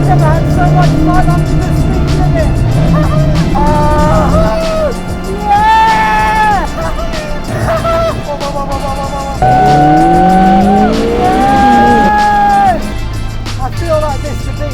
never had so much fun under the speed limit. Yeah! I feel like this to be.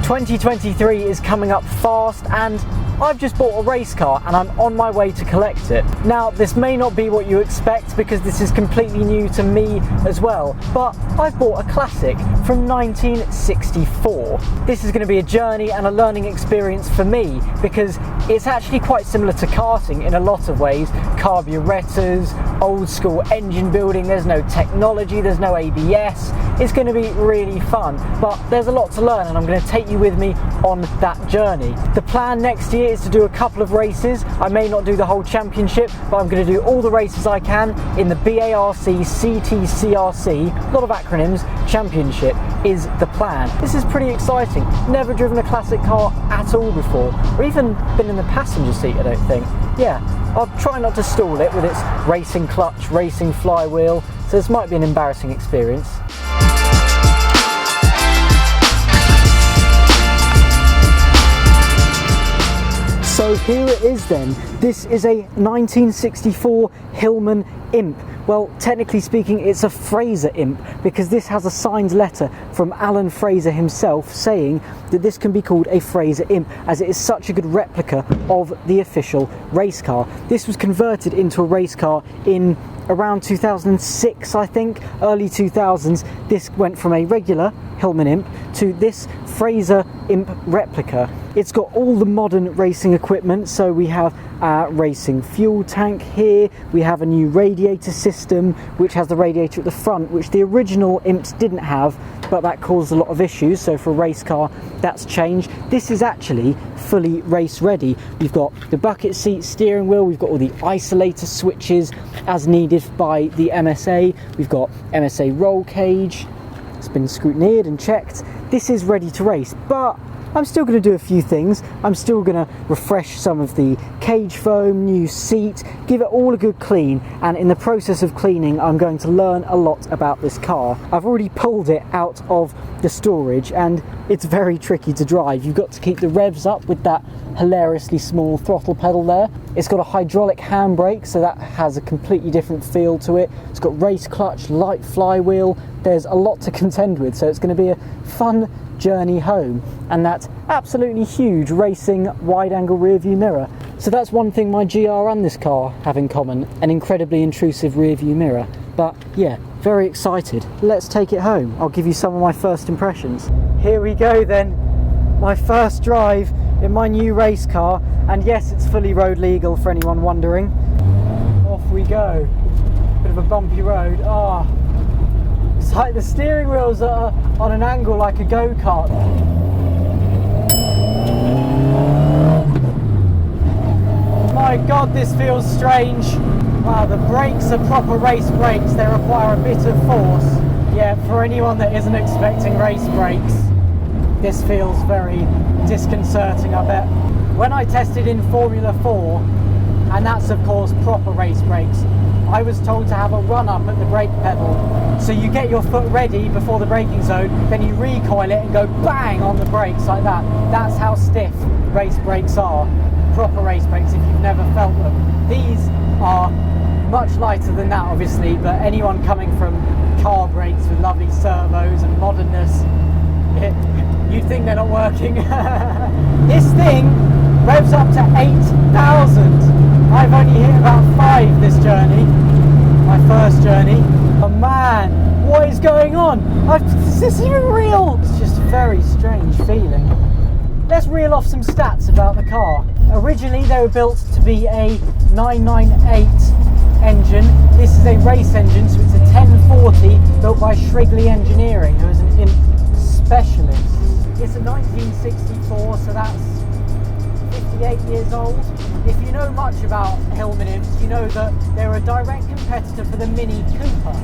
2023 is coming up fast, and I've just bought a race car and I'm on my way to collect it. Now, this may not be what you expect because this is completely new to me as well, but I've bought a classic from 1964. This is going to be a journey and a learning experience for me because it's actually quite similar to karting in a lot of ways. Carburetors, old school engine building, there's no technology, there's no ABS. It's going to be really fun, but there's a lot to learn and I'm going to take you with me on that journey. The plan next year is to do a couple of races. I may not do the whole championship, but I'm going to do all the races I can in the BARC CTCRC, a lot of acronyms, championship is the plan. This is pretty exciting. Never driven a classic car at all before, or even been in the passenger seat, I don't think. Yeah, I'll try not to stall it with its racing clutch, racing flywheel, so this might be an embarrassing experience. So here it is then. This is a 1964 Hillman Imp. Well, technically speaking, it's a Fraser Imp because this has a signed letter from Alan Fraser himself saying that this can be called a Fraser Imp as it is such a good replica of the official race car. This was converted into a race car in around 2006, I think, early 2000s. This went from a regular Hillman Imp to this Fraser Imp replica. It's got all the modern racing equipment, so we have a racing fuel tank here, we have a new radiator system which has the radiator at the front, which the original Imps didn't have, but that caused a lot of issues, so for a race car that's changed. This is actually fully race ready. We've got the bucket seat steering wheel, we've got all the isolator switches as needed by the MSA, we've got MSA roll cage, it's been scrutineered and checked. This is ready to race, but I'm still going to do a few things. I'm still going to refresh some of the cage foam, new seat, give it all a good clean, and in the process of cleaning I'm going to learn a lot about this car. I've already pulled it out of the storage and it's very tricky to drive. You've got to keep the revs up with that hilariously small throttle pedal there. It's got a hydraulic handbrake, so that has a completely different feel to it. It's got race clutch, light flywheel. There's a lot to contend with, so it's going to be a fun journey home, and that absolutely huge racing wide angle rear view mirror. So that's one thing my GR and this car have in common, an incredibly intrusive rear view mirror. But yeah, very excited. Let's take it home. I'll give you some of my first impressions. Here we go then, my first drive in my new race car, and yes, it's fully road legal for anyone wondering. Off we go. Bit of a bumpy road. It's like the steering wheels are on an angle like a go-kart. My God, this feels strange. Wow, the brakes are proper race brakes. They require a bit of force. Yeah, for anyone that isn't expecting race brakes, this feels very disconcerting, I bet. When I tested in Formula 4, and that's of course proper race brakes, I was told to have a run up at the brake pedal. So you get your foot ready before the braking zone, then you recoil it and go bang on the brakes like that. That's how stiff race brakes are. Proper race brakes if you've never felt them. These are much lighter than that obviously, but anyone coming from car brakes with lovely servos and modernness, you'd think they're not working. This thing revs up to 8,000. I've only hit about 5 this journey, my first journey. Oh man, what is going on? Is this even real? It's just a very strange feeling. Let's reel off some stats about the car. Originally they were built to be a 998 engine. This is a race engine, so it's a 1040 built by Shrigley Engineering, who is an Imp specialist. It's a 1964, so that's 58 years old. If you know much about Hillman Imps, you know that they're a direct competitor for the Mini Cooper.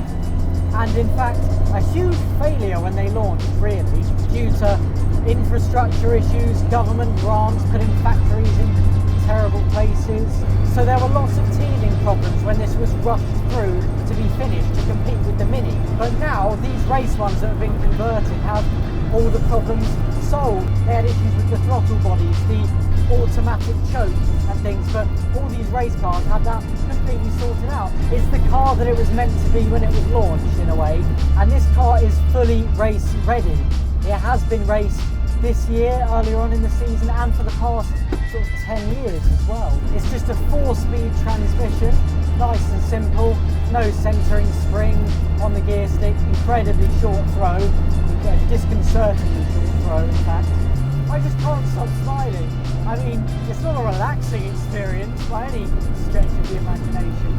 And in fact, a huge failure when they launched, really, due to infrastructure issues, government grants, putting factories in terrible places. So there were lots of teething problems when this was rushed through to be finished to compete with the Mini. But now these race ones that have been converted have all the problems solved. They had issues with the throttle bodies, the automatic choke and things, but all these race cars have that completely sorted out. It's the car that it was meant to be when it was launched in a way, and this car is fully race ready. It has been raced this year, earlier on in the season, and for the past sort of 10 years as well. It's just a 4-speed transmission, nice and simple, no centering spring on the gear stick, incredibly short throw, disconcertingly short throw in fact. I just can't stop smiling. I mean, it's not a relaxing experience by any stretch of the imagination,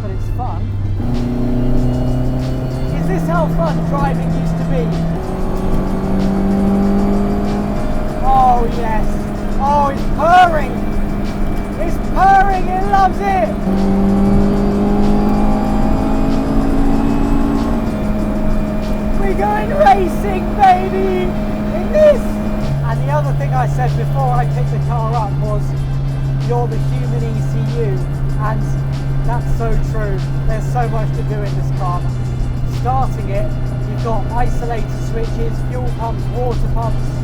but it's fun. Is this how fun driving used to be? Oh yes. Oh, it's purring. It's purring, it loves it. We're going racing, baby, in this. And the other thing I said before I picked the car up was, you're the human ECU, and that's so true. There's so much to do in this car. Starting it, you've got isolator switches, fuel pumps, water pumps,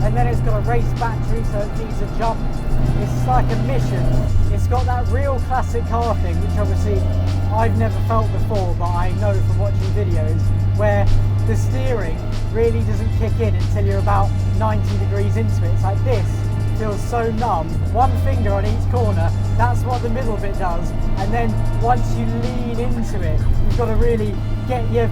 and then it's got a race battery, so it needs a jump. It's like a mission. It's got that real classic car thing, which obviously I've never felt before, but I know from watching videos, where the steering really doesn't kick in until you're about 90 degrees into it. It's like this, feels so numb. One finger on each corner, that's what the middle bit does. And then once you lean into it, you've got to really get your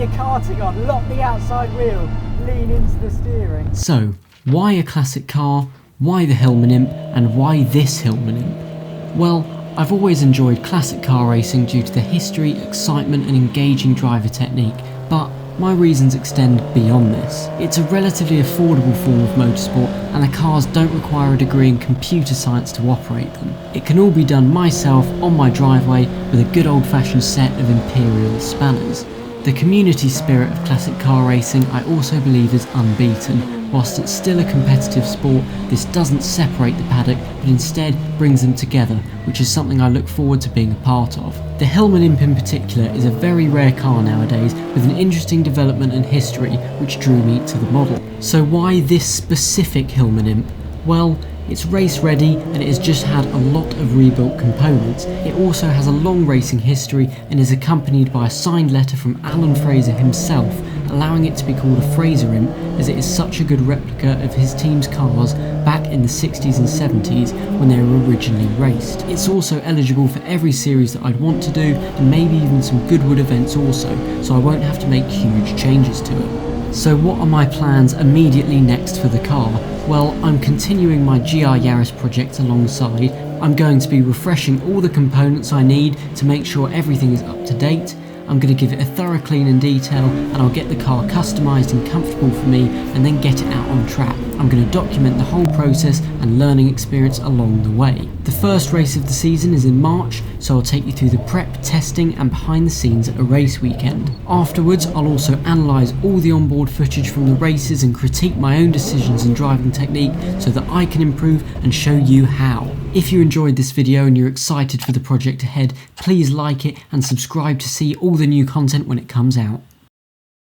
karting on, lock the outside wheel, lean into the steering. So, why a classic car? Why the Hillman Imp? And why this Hillman Imp? Well, I've always enjoyed classic car racing due to the history, excitement and engaging driver technique, but my reasons extend beyond this. It's a relatively affordable form of motorsport, and the cars don't require a degree in computer science to operate them. It can all be done myself on my driveway with a good old-fashioned set of Imperial spanners. The community spirit of classic car racing I also believe is unbeaten. Whilst it's still a competitive sport, this doesn't separate the paddock, but instead brings them together, which is something I look forward to being a part of. The Hillman Imp in particular is a very rare car nowadays, with an interesting development and history which drew me to the model. So why this specific Hillman Imp? Well, it's race ready and it has just had a lot of rebuilt components. It also has a long racing history and is accompanied by a signed letter from Alan Fraser himself, allowing it to be called a Fraser Imp as it is such a good replica of his team's cars back in the 60s and 70s when they were originally raced. It's also eligible for every series that I'd want to do, and maybe even some Goodwood events also, so I won't have to make huge changes to it. So what are my plans immediately next for the car? Well, I'm continuing my GR Yaris project alongside. I'm going to be refreshing all the components I need to make sure everything is up to date. I'm going to give it a thorough clean and detail, and I'll get the car customised and comfortable for me and then get it out on track. I'm going to document the whole process and learning experience along the way. The first race of the season is in March, so I'll take you through the prep, testing and behind the scenes at a race weekend. Afterwards, I'll also analyse all the onboard footage from the races and critique my own decisions and driving technique so that I can improve and show you how. If you enjoyed this video and you're excited for the project ahead, please like it and subscribe to see all the new content when it comes out.